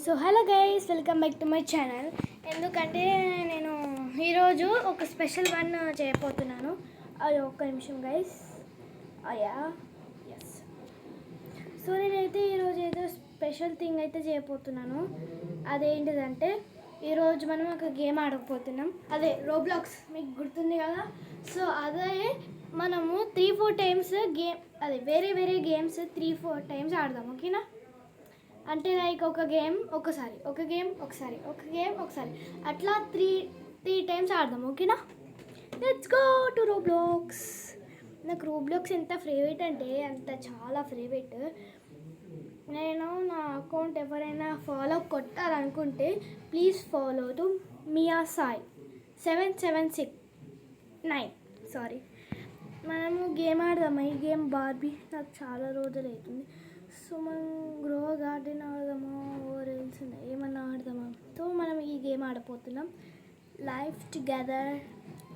So hello guys, welcome back to my channel. ఎందుకంటే నేను ఈరోజు ఒక స్పెషల్ వన్ చేయబోతున్నాను. అది ఒక్క నిమిషం గైస్. అయ్యా ఎస్. సో నేనైతే ఈరోజు ఏదో స్పెషల్ థింగ్ అయితే చేయబోతున్నాను. అదేంటిదంటే ఈరోజు మనం ఒక గేమ్ ఆడకపోతున్నాం. అదే రోబ్లాక్స్, మీకు గుర్తుంది కదా. సో అదే మనము 3-4 టైమ్స్ గేమ్, అదే వేరే వేరే గేమ్స్ 3-4 టైమ్స్ ఆడదాం. ఓకేనా? అంటే లైక్ ఒక గేమ్ ఒకసారి, ఒక గేమ్ ఒకసారి, ఒక గేమ్ ఒకసారి, అట్లా త్రీ టైమ్స్ ఆడదాం. ఓకేనా? Let's go to Roblox. నాకు రోబ్లాక్స్ ఎంత ఫేవరెట్ అంటే అంత చాలా ఫేవరెట్. నేను నా అకౌంట్ ఎవరైనా ఫాలో కొట్టాలనుకుంటే please follow to Mia Sai 7769. Sorry, మనము గేమ్ ఆడదామా? ఈ గేమ్ బార్బీ. నాకు చాలా రోజులు అవుతుంది. సో మనం గ్రో గార్డెన్ ఆడదామా, ఓరెల్స్ ఏమన్నా ఆడదామా? సో మనం ఈ గేమ్ ఆడపోతున్నాం. Life together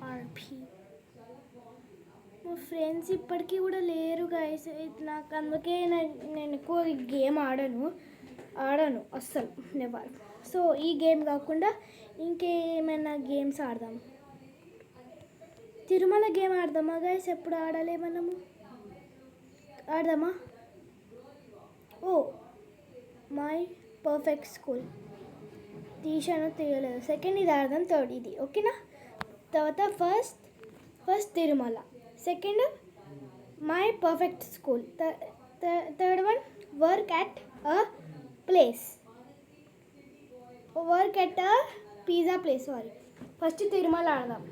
RP. మా ఫ్రెండ్స్ ఇప్పటికీ కూడా లేరు గైస్. నాకు అందుకే నేను ఎక్కువ ఈ గేమ్ ఆడను అస్సలు, నెవర్. సో ఈ గేమ్ కాకుండా ఇంకేమైనా గేమ్స్ ఆడదాం. తిరుమల గేమ్ ఆడదామా గైస్? ఎప్పుడు ఆడాలి మనము? ఆడదామా? ఓ మై పర్ఫెక్ట్ స్కూల్ తీసాను, తీయలేదు. సెకండ్ ఇది ఆడదాం, థర్డ్ ఇది. ఓకేనా? తర్వాత first Tirumala, second my perfect school, third one work at a place, work at a pizza place. Sorry, first Tirumala ఆడదాం.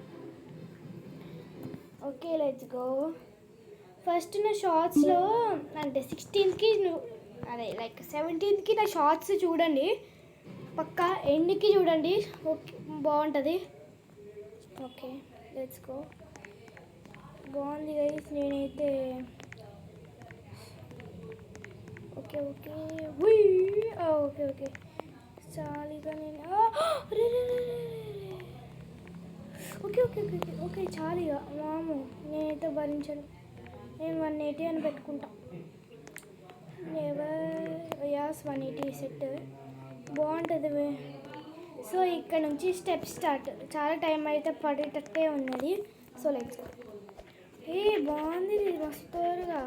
Okay, let's go. ఫస్ట్ నా షార్ట్స్లో అంటే 16కి అదే లైక్ 17కి నా షార్ట్స్ చూడండి, పక్కా ఎండ్కి చూడండి. ఓకే, బాగుంటుంది. Okay, let's go. బాగుంది గైస్. నేనైతే ఓకే ఓకే ఓకే ఓకే చాలీగా నేను ఓకే ఓకే ఓకే ఓకే చాలీగా మాము. నేనైతే భరించను. నేను 180 అని పెట్టుకుంటా. యాస్ 180 సెట్ బాగుంటుంది. సో ఇక్కడ నుంచి స్టెప్ స్టార్ట్. చాలా టైం అయితే పడేటట్టే ఉన్నది. So let's go. బాగుంది ఇది, మస్తుగా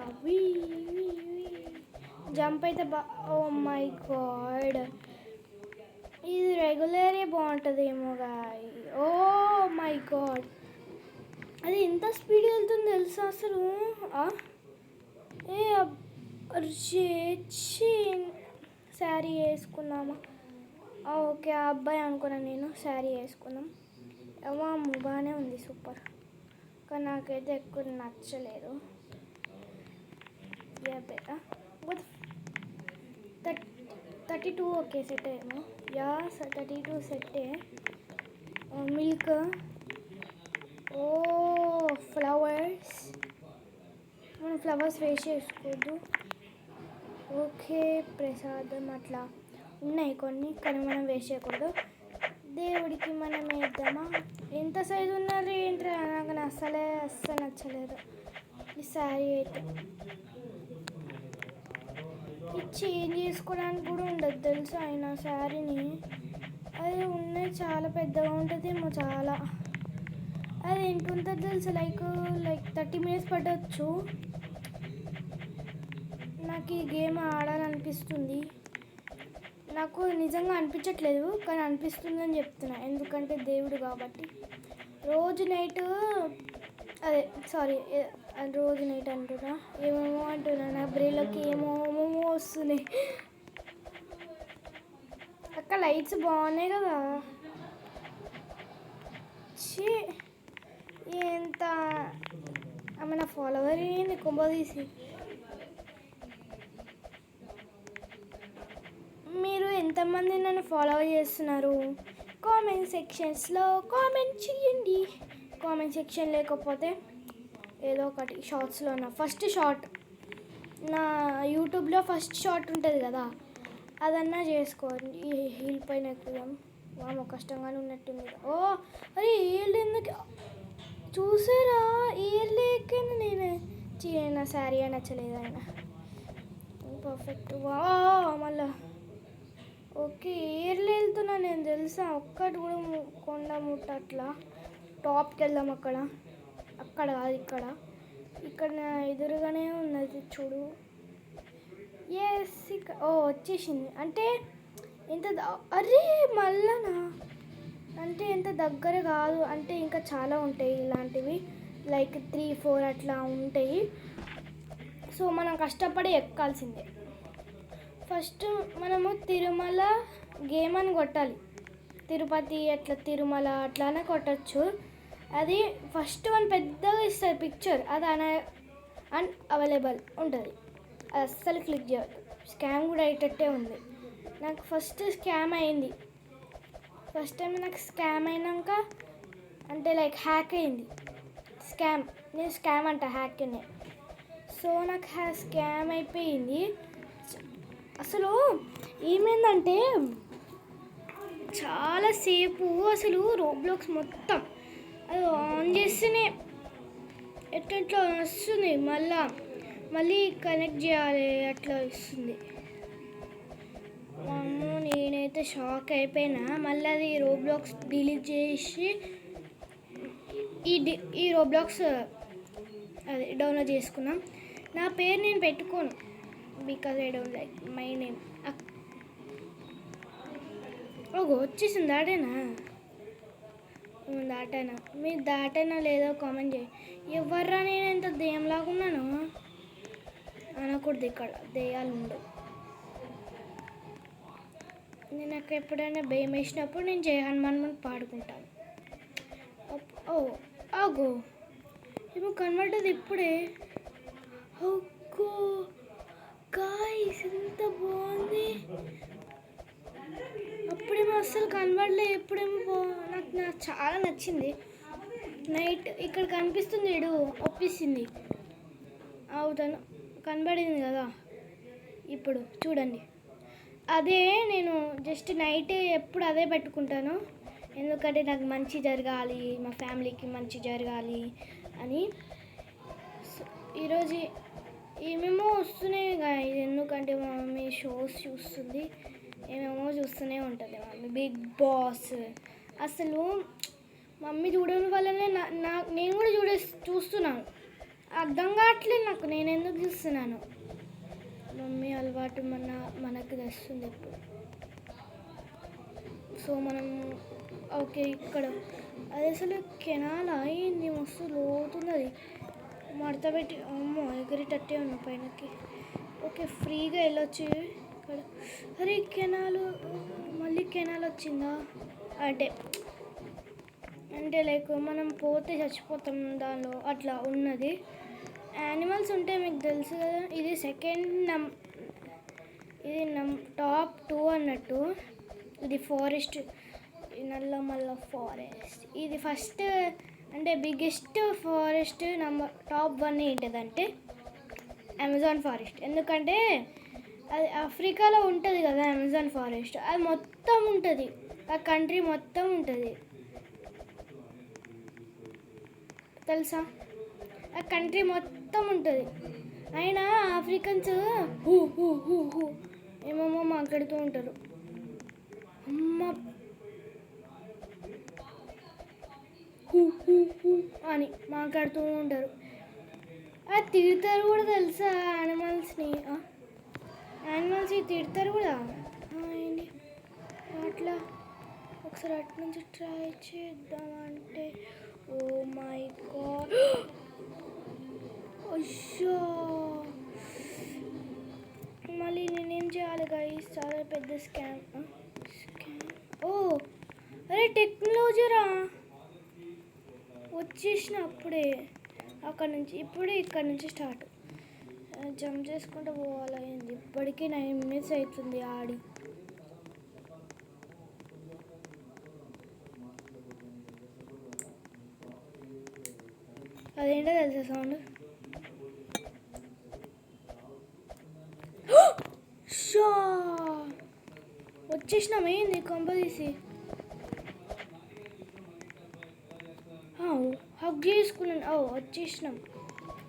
జంప్ అయితే ఓ మై గాడ్, ఇది రెగ్యులరే బాగుంటుందేమో గాయ్. ఓ మై గాడ్, అది ఎంత స్పీడ్ వెళ్తుంది తెలుసా అసలు. శారీ వేసుకున్నామా? ఓకే, ఆ అబ్బాయి అనుకున్నాను నేను. శారీ వేసుకున్నాం. వాము బాగానే ఉంది, సూపర్. కానీ నాకైతే ఎక్కువ నచ్చలేదు. 32 ఓకే సెట్ ఏమో. 32 సెట్టే. మిల్క్, ఓ ఫ్లవర్స్. మనం ఫ్లవర్స్ వేస్ట్ చేసుకోవద్దు. ఓకే, ప్రసాదం అట్లా ఉన్నాయి కొన్ని, కానీ మనం వేస్ట్ చేయకూడదు. దేవుడికి మనం వేద్దామా? ఎంత సైజు ఉన్నారు ఏంట్రా? నాకు అస్సలు నచ్చలేదు ఈ శారీ అయితే. ఇది చేంజ్ చేసుకోవడానికి కూడా ఉండదు తెలుసా ఆయన శారీని. అది ఉన్నది చాలా పెద్దగా ఉంటుందేమో, చాలా. అది ఎంత ఉంటుంది తెలుసు, లైక్ 30 మినిట్స్ పట్టవచ్చు. నాకు ఈ గేమ్ ఆడాలనిపిస్తుంది. నాకు నిజంగా అనిపించట్లేదు, కానీ అనిపిస్తుంది అని చెప్తున్నా. ఎందుకంటే దేవుడు కాబట్టి. రోజు నైట్ రోజు నైట్ అంటున్నా, ఏమేమో అంటున్నా. నా బ్రెయిన్లోకి ఏమేమో వస్తున్నాయి. అక్క లైట్స్ బాగున్నాయి కదా. ఎంత ఆమె నా ఫాలోవర్ ఏంది కొంబ తీసి. మీరు ఎంతమంది నన్ను ఫాలో చేస్తున్నారు? కామెంట్ సెక్షన్స్లో కామెంట్ చేయండి. కామెంట్ సెక్షన్ లేకపోతే ఏదో ఒకటి షార్ట్స్లో నా ఫస్ట్ షార్ట్, నా యూట్యూబ్లో ఫస్ట్ షార్ట్ ఉంటుంది కదా, అదన్నా చేసుకోండి. హీల్ పైన ఎక్కుదాం. వామో కష్టంగానే ఉన్నట్టుంది. ఓ అరే ఏళ్ళు ఎందుకు చూసారా? ఏళ్ళు ఎక్కాను నేను. నా శారీ నచ్చలేదు ఆయన. పర్ఫెక్ట్. వా మళ్ళా ఓకే, ఏర్లు వెళ్తున్నా నేను తెలుసా, ఒక్కటి కూడా కొండ ముట్టట్లా. టాప్కి వెళ్దాం, అక్కడ కాదు ఇక్కడ. ఇక్కడ నా ఎదురుగానే ఉన్నది చూడు. ఎస్, ఓ వచ్చేసింది. అంటే ఎంత అరే మళ్ళానా, అంటే ఎంత దగ్గర కాదు, అంటే ఇంకా చాలా ఉంటాయి ఇలాంటివి, లైక్ 3-4 అట్లా ఉంటాయి. సో మనం కష్టపడి ఎక్కాల్సిందే. ఫస్ట్ మనము తిరుమల గేమ్ అని కొట్టాలి, తిరుపతి అట్లా తిరుమల అట్లానే కొట్టచ్చు. అది ఫస్ట్ వన్ పెద్దగా ఇస్తుంది పిక్చర్, అది అన్అవైలబుల్ ఉంటుంది, అది అస్సలు క్లిక్ చేయదు. స్కామ్ కూడా అయ్యేటట్టే ఉంది. నాకు ఫస్ట్ స్కామ్ అయింది, ఫస్ట్ టైం నాకు స్కామ్ అయినాక, అంటే లైక్ హ్యాక్ అయింది. నేను స్కామ్ అంట, హ్యాక్ అనే. సో నాకు స్కామ్ అయిపోయింది. అసలు ఏమైందంటే చాలాసేపు అసలు రోబ్లాక్స్ మొత్తం అది ఆన్ చేస్తేనే ఎట్లా వస్తుంది, మళ్ళీ కనెక్ట్ చేయాలి అట్లా వస్తుంది. అమ్మో, నేనైతే షాక్ అయిపోయినా. మళ్ళీ అది రోబ్లాక్స్ డిలీట్ చేసి ఈ రోబ్లాక్స్ అది డౌన్లోడ్ చేసుకున్నాం. నా పేరు నేను పెట్టుకోను, because I don't like my name. ఓహో వచ్చేసింది, దాటైనా మీరు దాటైనా లేదో కామెంట్ చేయి. ఎవర్రా నేను ఎంత దెయ్యంలాగా ఉన్నాను అనకూడదు, ఇక్కడ దెయ్యాలు ఉండవు. నేను అక్కడ ఎప్పుడైనా భయం వేసినప్పుడు నేను జయ హనుమాన్ పాడుకుంటాను. ఓ ఆగో, ఏమో కనబడ్డది ఇప్పుడే. ఓగో గాయ్స్, ఎంత బాగుంది. అప్పుడేమో అస్సలు కనబడలే, ఎప్పుడేమో నాకు చాలా నచ్చింది. నైట్ ఇక్కడ కనిపిస్తుంది, ఇడు ఒప్పిస్తుంది. అవుతాను, కనబడింది కదా ఇప్పుడు చూడండి. అదే నేను జస్ట్ నైట్ ఎప్పుడు అదే పెట్టుకుంటాను, ఎందుకంటే నాకు మంచి జరగాలి, మా ఫ్యామిలీకి మంచి జరగాలి అని. ఈరోజు ఏమేమో వస్తున్నాయి గాయ్స్, ఎందుకంటే మా మమ్మీ షోస్ చూస్తుంది, ఏమేమో చూస్తూనే ఉంటుంది మమ్మీ. బిగ్ బాస్ అసలు మమ్మీ చూడడం వల్లనే నేను కూడా చూస్తున్నాను. అర్థం కావట్లేదు నాకు, నేను ఎందుకు చూస్తున్నాను. మమ్మీ అలవాటు మనకు తెస్తుంది ఎప్పుడు. సో మనం ఓకే, ఇక్కడ అది అసలు కెనాల్ అయింది, మస్తు లోతున్నది. మడత పెట్టి అమ్మో ఎగిరేటట్టే ఉన్నా పైనకి. ఓకే, ఫ్రీగా వెళ్ళొచ్చు ఇక్కడ. అరే కెనాలు, మళ్ళీ కెనాల్ వచ్చిందా? అంటే లైక్ మనం పోతే చచ్చిపోతాం దానిలో, అట్లా ఉన్నది. యానిమల్స్ ఉంటే మీకు తెలుసు కదా. ఇది ఇది టాప్ 2 అన్నట్టు. ఇది ఫారెస్ట్, నల్లమల్ల ఫారెస్ట్. ఇది ఫస్ట్ అంటే బిగ్గెస్ట్ ఫారెస్ట్. టాప్ 1 ఏంటిదంటే అమెజాన్ ఫారెస్ట్. ఎందుకంటే అది ఆఫ్రికాలో ఉంటుంది కదా అమెజాన్ ఫారెస్ట్, అది మొత్తం ఉంటుంది, ఆ కంట్రీ మొత్తం ఉంటుంది తెలుసా. ఆ కంట్రీ మొత్తం ఉంటుంది. అయినా Africans who who who who ఏమేమో మాట్లాడుతూ ఉంటారు. అమ్మ హూ హూ హూ అని మాట్లాడుతూ ఉంటారు. అది తిడతారు కూడా తెలుసా యానిమల్స్ని తిడతారు కూడా. ఏంటి అట్లా ఒకసారి అటు నుంచి ట్రై చేద్దామంటే ఓ మై గాడ్, అయ్యో మళ్ళీ నేనేం చేయాలి గైస్, చాలా పెద్ద స్కామ్. ఓ అరే టెక్నాలజీరా, వచ్చేసిన అప్పుడే అక్కడ నుంచి. ఇప్పుడే ఇక్కడ నుంచి స్టార్ట్, జంప్ చేసుకుంటూ పోవాలయింది. ఇప్పటికీ 9 minutes అవుతుంది ఆడి. అదేంటో తెలుసా సౌండ్, వచ్చేసినాం. ఏంది కొంప తీసి హగ్ చేసుకున్నాను. వచ్చేసినాం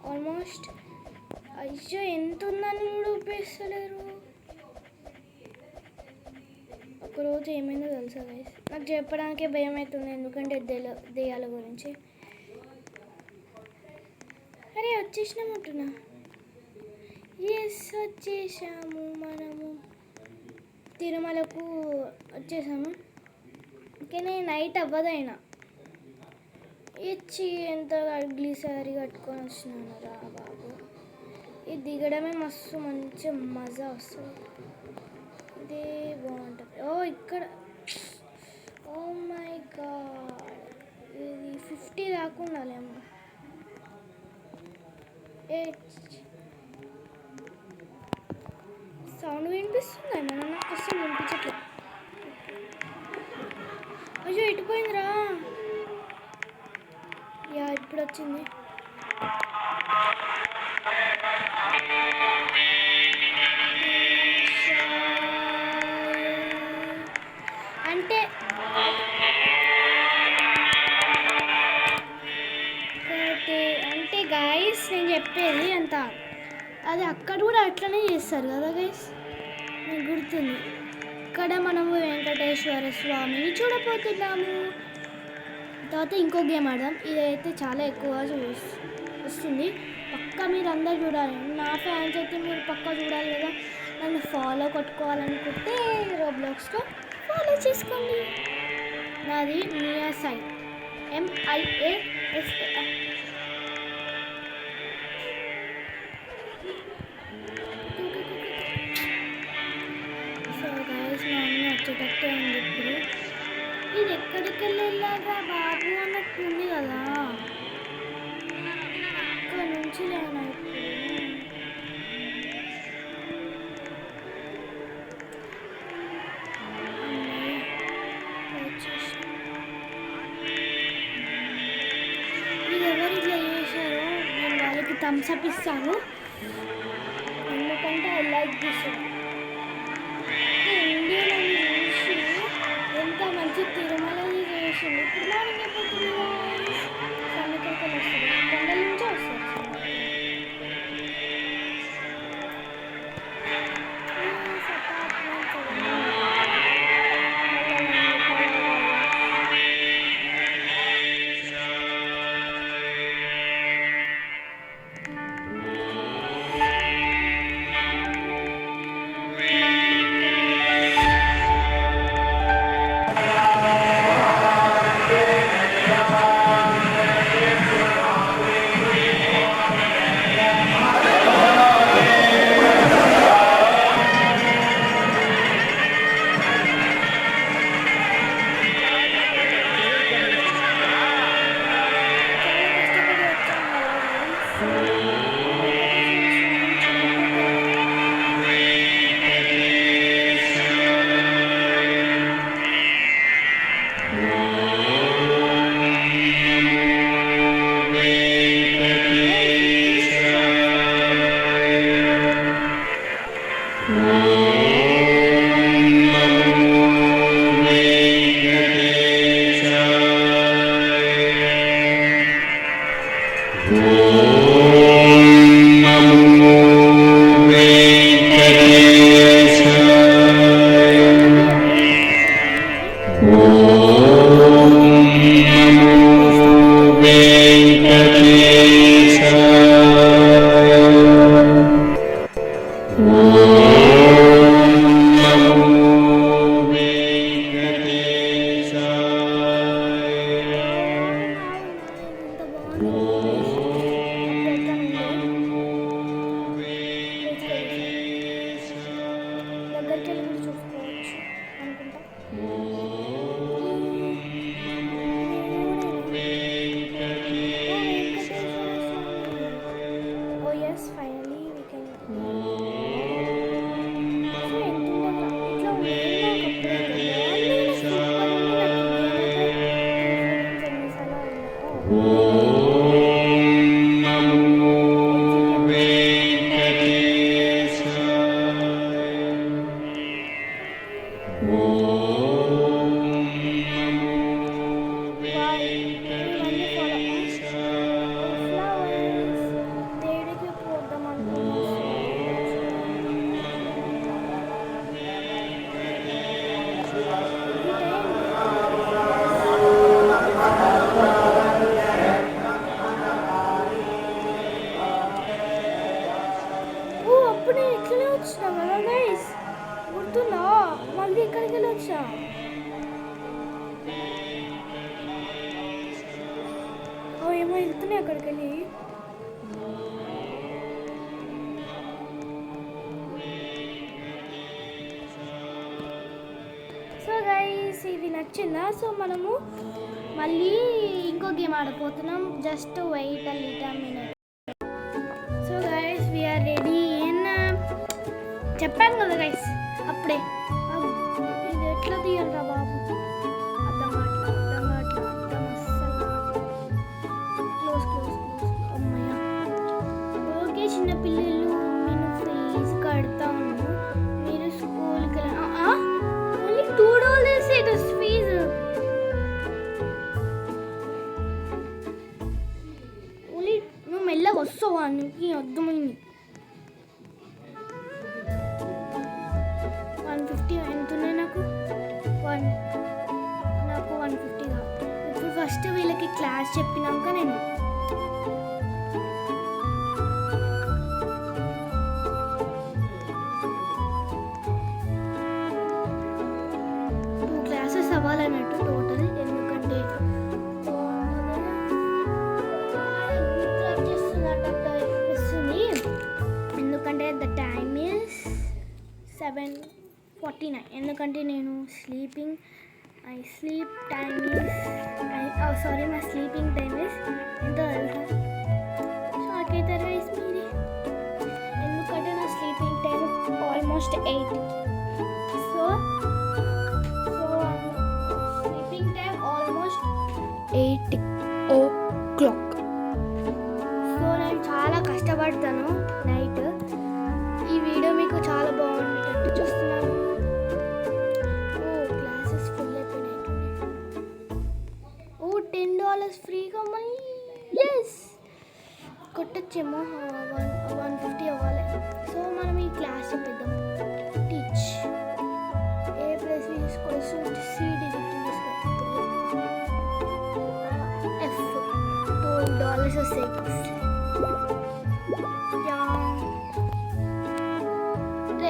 ఆల్మోస్ట్. అయ్యో ఎంత ఉందని కూడా ఉపయోగిస్తలేరు. ఒకరోజు ఏమైందో తెలుసా గైస్, నాకు చెప్పడానికే భయం అవుతుంది, ఎందుకంటే దెయ్యాల గురించి. అరే వచ్చేసినామంటున్నా. ఎస్ వచ్చేసాము, మనము తిరుమలకు వచ్చేసాము. కానీ నైట్ అవ్వదైనా ఇచ్చి ఎంత అగ్లీ శారీ కట్టుకొని వచ్చినాను రా బాబు. ఇది దిగడమే మస్తు మంచి మజా వస్తుంది, ఇదే బాగుంటుంది. ఓ ఇక్కడ, ఓ మై గాడ్, ఇది 50 దాకా ఉండాలేమో. ఏ సౌండ్ వినిపిస్తుంది ఏమన్నా? నాకు అసలు వినిపించట్లేదు. అయ్యో ఇటుపోయిందిరా. యా ఇప్పుడు వచ్చింది. అంటే అంటే గైస్ నేను చెప్పేది అంత, అది అక్కడ కూడా అట్లనే చేస్తారు కదా గైస్, మీకు గుర్తుంది. ఇక్కడ మనము వెంకటేశ్వర స్వామిని చూడబోతున్నాము. తర్వాత ఇంకో గేమ్ ఆడదాం, ఇదైతే చాలా ఎక్కువగా వస్తుంది. పక్కా మీరు అందరు చూడాలి, నా ఫ్యాన్స్ అయితే మీరు పక్కా చూడాలి కదా. నన్ను ఫాలో కొట్టుకోవాలనుకుంటే రోబ్లాక్స్లో ఫాలో చేసుకోండి. నాది మియా సైన్, MIASA. సో గైస్ మా అమ్మ వచ్చేటట్టే ఉంది ఇప్పుడు. ఇది ఎక్కడికి వెళ్ళాగా బాబు అన్నట్టు ఉంది కదా, ఇక్కడ నుంచి లేనా ఇప్పుడు. ఇది ఎవరు ఇట్లా చేశారో నేను వాళ్ళకి థమ్స్ అప్ ఇస్తాను, ఎందుకంటే ఐ లైక్ దిస్. ఇండియాలో చూసి ఎంత మంచి తిరుమలని చేసింది. ఇప్పుడు మార్నింగ్ అయిపోతుంది, సన్నికర్కలు వస్తుంది, కొండల నుంచే వస్తారు. తెలుసా? ఓ ఏమో వెళ్తున్నాయి అక్కడికి వెళ్ళి. సో గైస్ ఇది నచ్చిందా? సో మనము మళ్ళీ ఇంకో గేమ్ ఆడపోతున్నాం. Just wait a little minute. So guys we are ready. చెప్పాను కదా గైస్ అప్పుడే, ఇది ఎట్లా తీయాలరా బాబు, అర్థం కావట్లా అస్సలు. క్లోజ్ అమ్మయ్య. ఓకే చిన్నపిల్లలు, నేను ఫీజు కడతా ఉన్నాను, మీరు స్కూల్కి ఓన్లీ $2 ఫీజు. ఓన్లీ నువ్వు మెల్లగా వస్తావా? నీకు అర్థమైంది. 150 ఎంత ఉన్నాయి నాకు? 150 కావాలి. ఇప్పుడు ఫస్ట్ వీళ్ళకి క్లాస్ చెప్పినాక నేను క్లాసెస్ అవ్వాలన్నట్టు టోటల్. ఎందుకంటే ఎందుకంటే ద టైమ్ ఈస్ 7:49. ఎందుకంటే నేను sleeping my sleeping time is ఎంతో తెలుసా? షాక్ అవుతారు గైస్ మీది. ఎందుకంటే నా sleeping time almost 8. So sleeping time almost 8 o'clock. So నేను చాలా కష్టపడతాను నైట్. ఈ వీడియో మీకు చాలా బాగుండేటట్టు చూస్తున్నాను. క్లాసెస్ ఫుల్ అయిపోయినాయి. $10 ఫ్రీగా మళ్ళీ. ఎస్ కొట్టచ్చేమో. 150 అవ్వాలి. సో మనం ఈ క్లాస్ చెప్పేద్దాం. Teach A + B = C digit తీసుకో. F $2 6.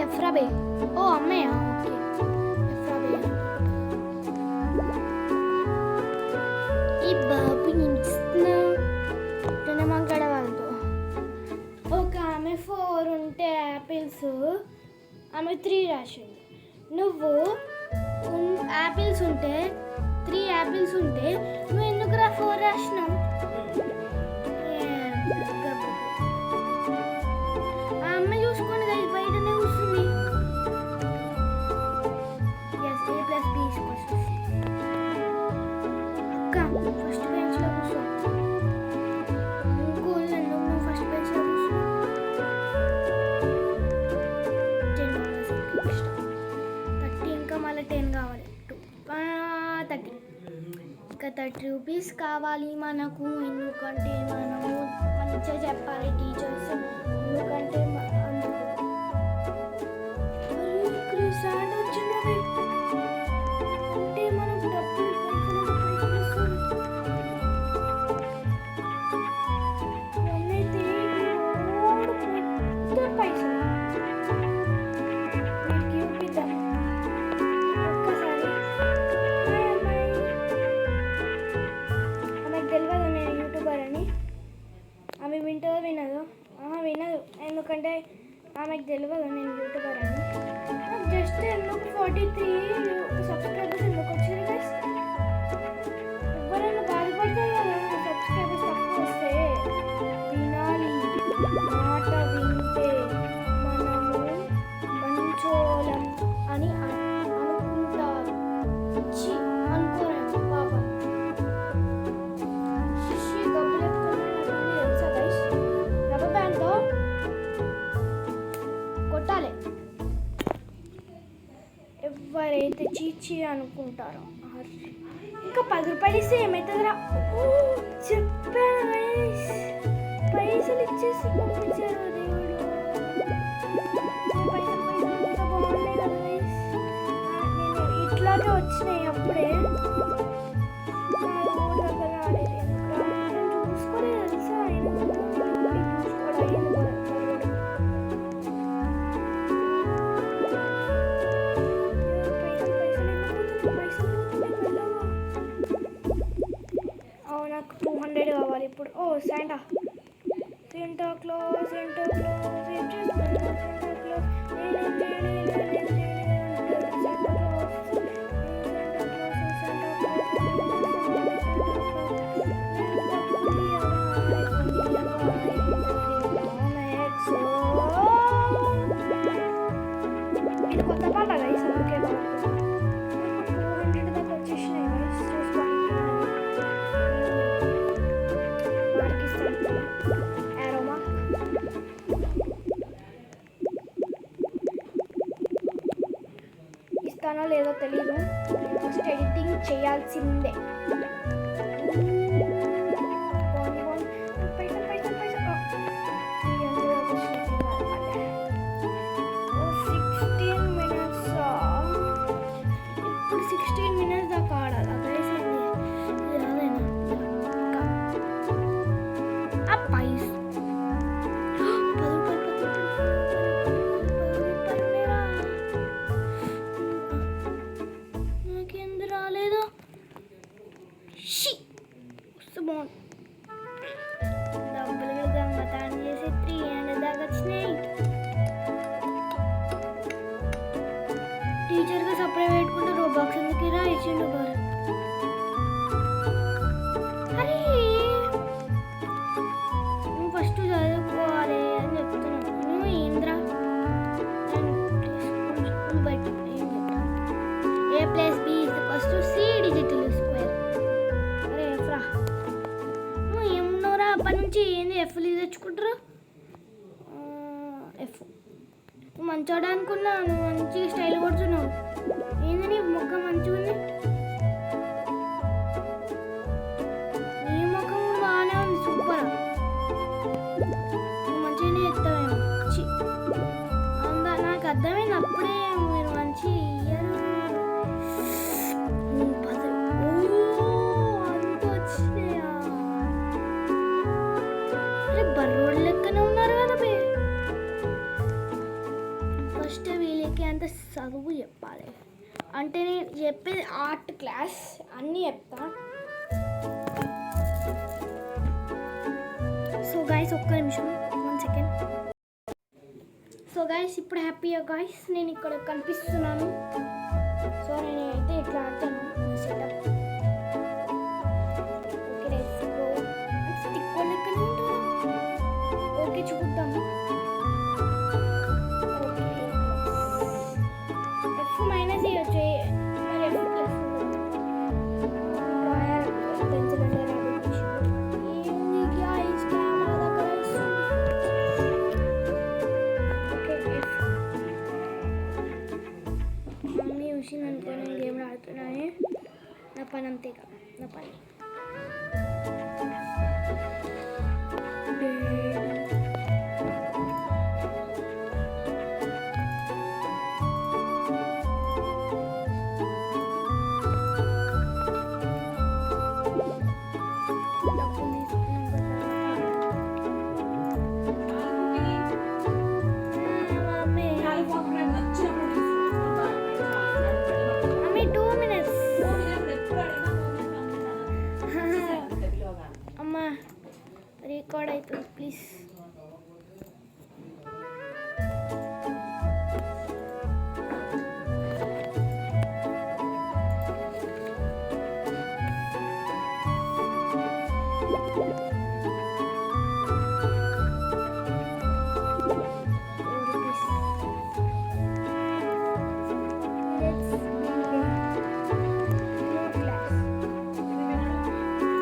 ఎఫ్రాబే. ఓ అమ్మయ్య. ఓకే ఎఫ్రాబే. ఈ బాబు నిలుస్తున్నా తినమంగడ వాళ్ళతో. ఒక ఆమె 4 ఉంటే యాపిల్స్, ఆమె 3 రాసింది. నువ్వు యాపిల్స్ ఉంటే 3 యాపిల్స్ ఉంటే నువ్వు ఎందుకురా 4 రాసినావు? ఆ అమ్మ చూసుకోండి కదా, బయటనే కూర్చుంది. Yes A + B = C. అక్క ఫస్ట్ బెంచ్లో కూర్చో. అంకుల్ నువ్వు ఫస్ట్ బెంచ్లో కూర్చో. $10 ఎక్స్ట్రా. 30 ఇంకా మళ్ళీ 10 కావాలి. 30 ఇంకా $30 కావాలి మనకు. ఎందుకంటే మనము మంచిగా చెప్పాలి టీచర్స్. ఎందుకంటే సార్ వచ్చింది అంటే మనకు డబ్బులు పైసలు చూపిద్దాం ఒక్కసారి. ఆమెకు తెలియదు నేను యూట్యూబర్ అని. ఆమె వింటుందో వినదు? వినదు. ఎందుకంటే ఆమెకు తెలియదు నేను యూట్యూబర్ అని. జస్ట్ ఎందుకు 43 సబ్స్క్రైబర్స్ ఎందుకు వచ్చారు గైస్? ఎవరైనా బాధపడతారు కదా సబ్స్క్రైబర్స్ తక్కువ వస్తే. వినాలి, మాట వింటే మనము మంచోళం అని అనుకుంటారు. అనుకోరండి పాపం. శిష్యు డబ్బులు ఎత్తుకున్నాడు తెలుసా గైస్? రబ్బర్ బ్యాండ్తో కొట్టాలి ఎవరైతే చీచి అనుకుంటారో. ఇంకా $10 ఇస్తే ఏమవుతుందిరా? చెప్పాను గైస్, పైసలు ఇచ్చేసి పంపించారు దేవుడు. పైసలు అంతా బాగున్నాయి కదా గైస్. నేను ఇట్లాగే వచ్చినాయి అప్పుడే. దగ్గర ఆడేది నేను చూసుకోలేదు తెలుసా? చూసుకోవడం Santa. Santa Claus, Santa Claus, Santa Claus, Santa Claus. ఇది కొత్త పాట గైస్ అందుకే బాగుంటుంది. 200 దాకా వచ్చేసినాయి గైస్. చూసుకోండి. మార్క్ ఇస్తాను. Arrow mark. ఇస్తానో లేదో తెలీదు. ఫస్ట్ ఎడిటింగ్ చేయాల్సిందే. డబ్బులు దొంగతనం చేసి 300 దాకా వచ్చినాయి. టీచర్గా సపరేట్ పెట్టుకుంటే రోబాక్స్ ఎందుకు రా ఇచ్చిండు బారు. అరే నువ్వు ఫస్ట్ చదువుకోవాలి అని చెప్తున్నాను. నువ్వు ఏంద్రా స్కూల్ బయట ఏం చెప్తాను. A+B = C digital square. అరే ఎఫ్రా నువ్వు ఏమున్నావురా అప్పటి నుంచి ఏంది ఎఫ్లు తెచ్చుకుంటారు. ఎఫ్ నువ్వు మంచోడా అనుకున్నా. నువ్వు మంచిగా స్టైల్ కొడుతున్నావు. ఏంది నీ ముఖం మంచిగా ఉంది. నీ ముఖం కూడా బాగానే ఉంది. సూపర్. నువ్వు మంచిగానే చెప్తావేమో. నాకు అర్థమైంది అప్పుడే మీరు మంచి ఇయ్యరు. అంత వచ్చినాయా? అరే బర్రోడ్ లెక్కనే ఉన్నారు కదా బే. ఫస్ట్ వీళ్ళకి అంత చదువు చెప్పాలి అంటే నేను చెప్పేది ఆర్ట్ క్లాస్ అన్నీ చెప్తా. సో గైస్ ఒక్క నిమిషం, 1 సెకండ్. సో గైస్ ఇప్పుడు హ్యాపీగా గైస్ నేను ఇక్కడ కనిపిస్తున్నాను. సో నేను అయితే ఇట్లా ఆడతాను setup. Okay let's go. Stick లెక్కనే ఉంటుంది. ఓకే చూద్దాం. ఓకే ఎఫ్ మైనస్ ఇవ్వచ్చు. మరి ఎఫ్ ప్లస్ పెన్సిల్ అంటే ఏంది guys camera guys. Okay F mummy చూసింది అనుకో నేను గేమ్ ఆడుతున్నాను. నా పని అంతేగా నా పని. Mummy 2 minutes. అమ్మా రికార్డ్ అవుతుంది please.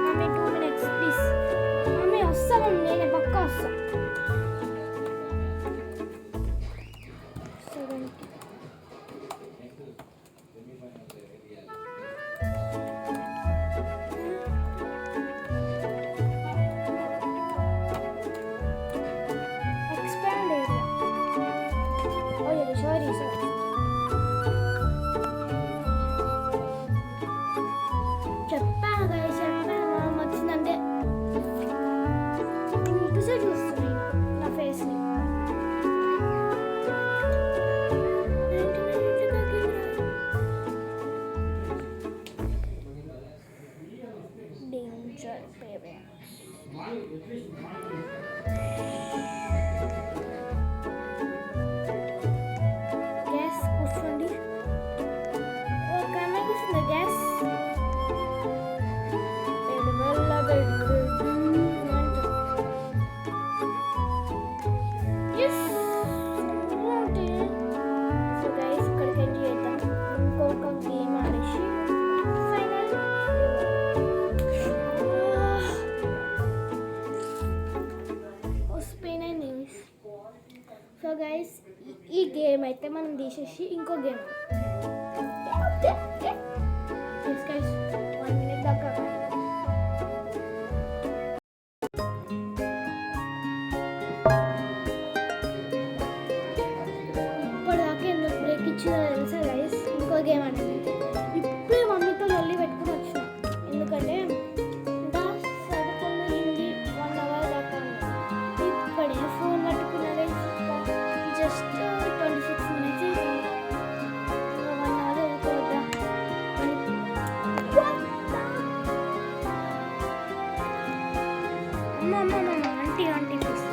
Mummy 2 minutes please. Mummy వస్తాను నేను పక్కా వస్తా. 70. Expand area. Oh yeah, sorry. చెప్పాను గైస్, చెప్పాను. మా వచ్చిందంటే ఇంటి సైడ్ చూస్తున్నా. తీసేసి ఇంకో గేమ్. Yes guys, 1 minute దాకా ఇప్పటిదాకా ఎందుకు బ్రేక్ ఇచ్చిందో తెలుసా గైస్? ఇంకో గేమ్ అనేది ఇప్పుడే మమ్మీతో లొల్లి పెట్టుకుని వచ్చిన. ఎందుకంటే ఇంకా చదువుకున్న హిందీ 1 hour దాకా ఇప్పుడే ఫోన్ పట్టుకున్న గైస్. Just 26 minutes 1 hour చదువుకోవద్దా? అమ్మ ఆంటీ ప్లీజ్.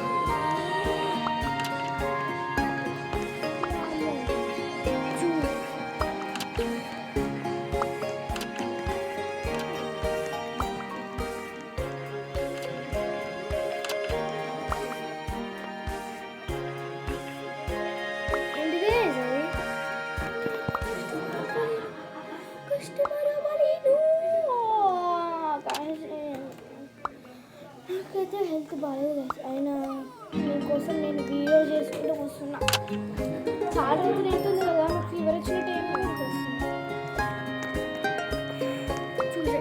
నాకైతే హెల్త్ బాగాలేదు గైస్. అయినా మీకోసం నేను వీడియో చేసుకుంటూ వస్తున్నా. చాలా రోజులు అవుతుంది కదా నాకు ఫీవర్ వచ్చిన టైంలో వస్తుంది. చూసే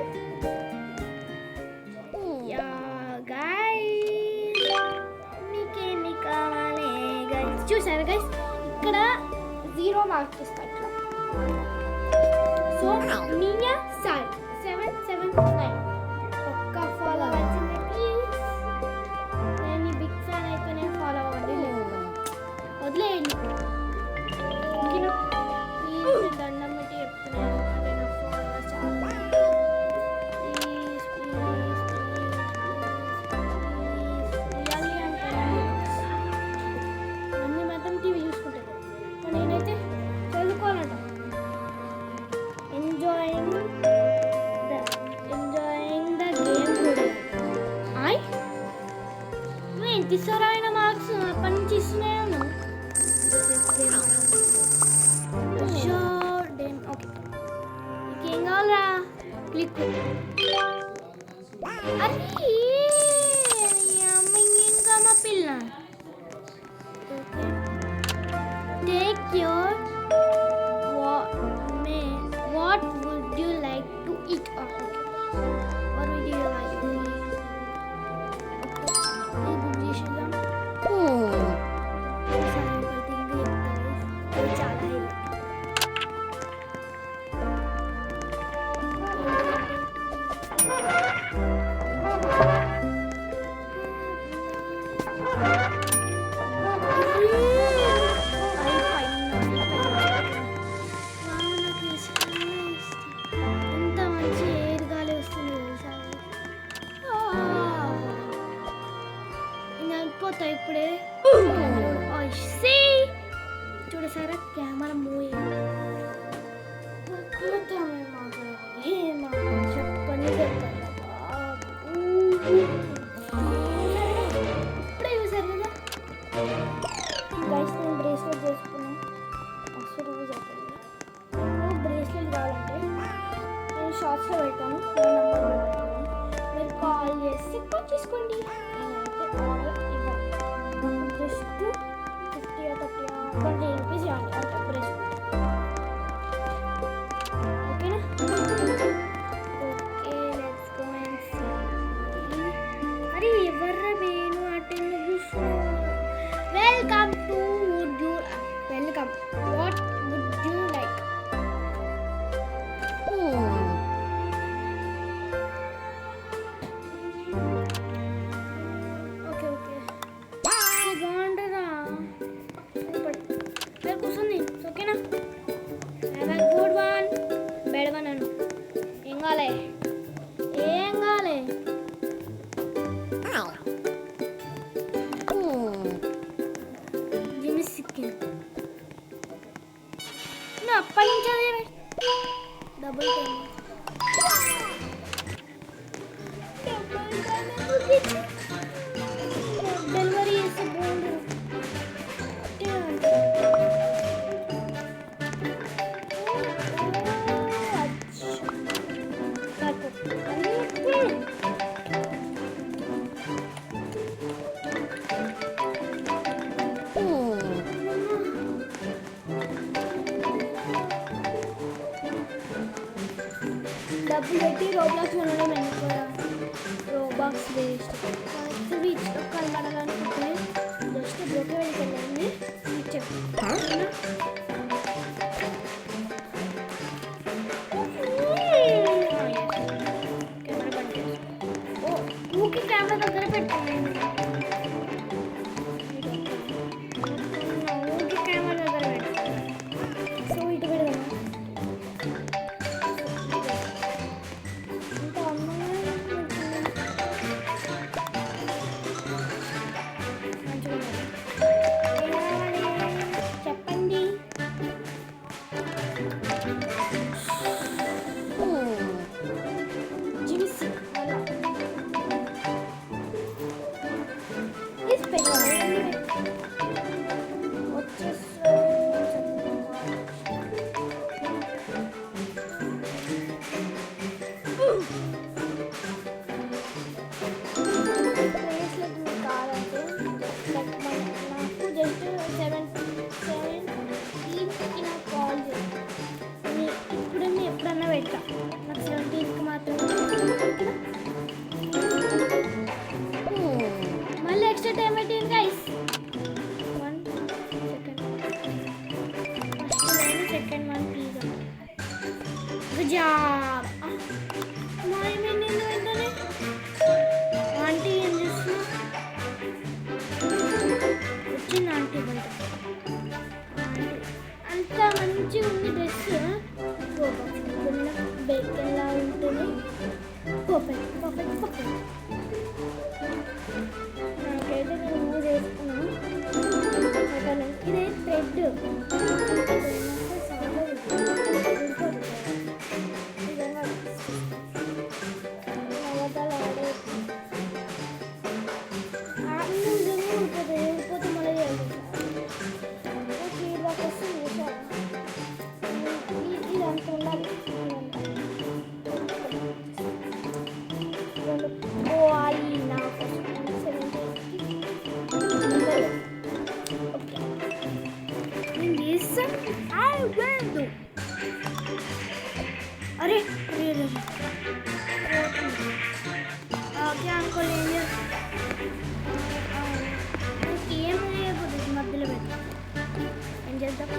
గైస్ మీకేమి కావాలి గైస్? చూసారా గైస్, ఇక్కడ 0 మార్క్స్ ఇస్తా ఇట్లా. సో నియా సార్ 779 ఒక్క ఫాలో అవ్వాల్సిందే ప్లీజ్. నేను బిగ్ ఫ్యాన్ అయితే నేను ఫాలో అవ్వండి, లేదు వదిలేయండి ఓకేనా ప్లీజ్. నేను దండం పెట్టి చెప్తున్నాను, అంటే నా ఫాలోవర్స్ చాలా ప్లీజ్ రియాలి అంటే మమ్మీ మాత్రం టీవీ చూసుకుంటాను, నేనైతే చదువుకోవాలంట. ఎంజాయింగ్ ద గేమ్ కూడా. నువ్వు ఎంత ఇస్తారా ఆయన మార్క్స్? అప్పటి నుంచి ఇస్తున్నాను. ఓకే ఇంకేం కావాలరా? క్లిక్. అరే ఇంకా మా పిల్ల. Take your what would you like to eat? Okay. What would you like to eat? Okay. Good dish lang. Sayang ko tingin guys. Ay chala hai. ఇప్పుడే చూడసారా కెమెరా మూవీ చెప్పని ఇప్పుడే చూసారు కదా గైస్. నేను బ్రేస్లెట్ చేసుకున్నాను. అసలు చెప్పండి నాకు బ్రేస్లెట్ కావాలంటే నేను షాప్స్లో పెట్టాను, నా నెంబర్ పెట్టాను, మీరు కాల్ చేసి తీసుకోండి. జస్ట్ 50 or 30 or 20 rupees ఇవ్వండి అంతే బ్రేస్లెట్. ఓకేనా? Okay let's go and see. అరే ఎవర్రా వేణు అంటే చూస్తున్నావు? Welcome to welcome. What would you like? Okay okay బాగుంటుందా? కూర్చుంది ఓకేనా? గుడ్ వన్ బెడవనను. ఏం కాలే ఏం కాలే జిమ్మి సిక్కింది నా అప్పటి నుంచి అదే డబుల్ డెలివరీ చేస్తే బాగుంటుంది. డబ్బులు పెట్టి రోబ్లాక్స్ ఉండడం ఎందుకు రోబాక్స్ వేస్ట్ స్విచ్ ఒక్కరు మనలనుకుంటే జస్ట్ బ్రోకే వెళ్ళిపోయింది స్విచ్ కెమెరా బంద్ చేసుకో ఊకి కెమెరా దగ్గర పెట్టండి ఊకి కెమెరా దగ్గర పెట్టు సో ఇటు పెడదాం చెప్పండి జిమ్స్ ఎప్పుడన్నా పెట్టా నాకు 17కి మాత్రం మళ్ళీ ఎక్స్ట్రా టైం పెట్టింది గైస్ 1 సెకండ్ సెకండ్ 1 ప్లీజ్ గుజాబ్ మాయమేంది వెంటనే ఆంటీ ఏం చేస్తున్నా వచ్చింది ఆంటీ బయట అంత మంచిగా ఉంది డ్రెస్ బేకెన్లా ఉంటుంది పర్ఫెక్ట్ పర్ఫెక్ట్ పర్ఫెక్ట్ నాకైతే నేను యూజ్ చేసుకున్నాను ఇదే థ్రెడ్ ఊడిపోతే మళ్ళీ ఇది అంత ఉండాలి పోవాలి నాకు ఓకే నేను చేస్తాను అరే ఓకే అనుకోలే ఏం చేయకూడదు మధ్యలో పెట్టి ఏం చేద్దాం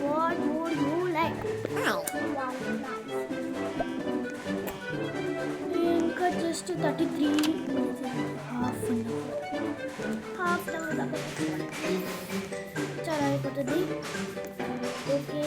what would you like? ఇంకా జస్ట్ 33 హాఫ్ అన్ అవర్ దాకా చాలా అయిపోతుంది ఓకే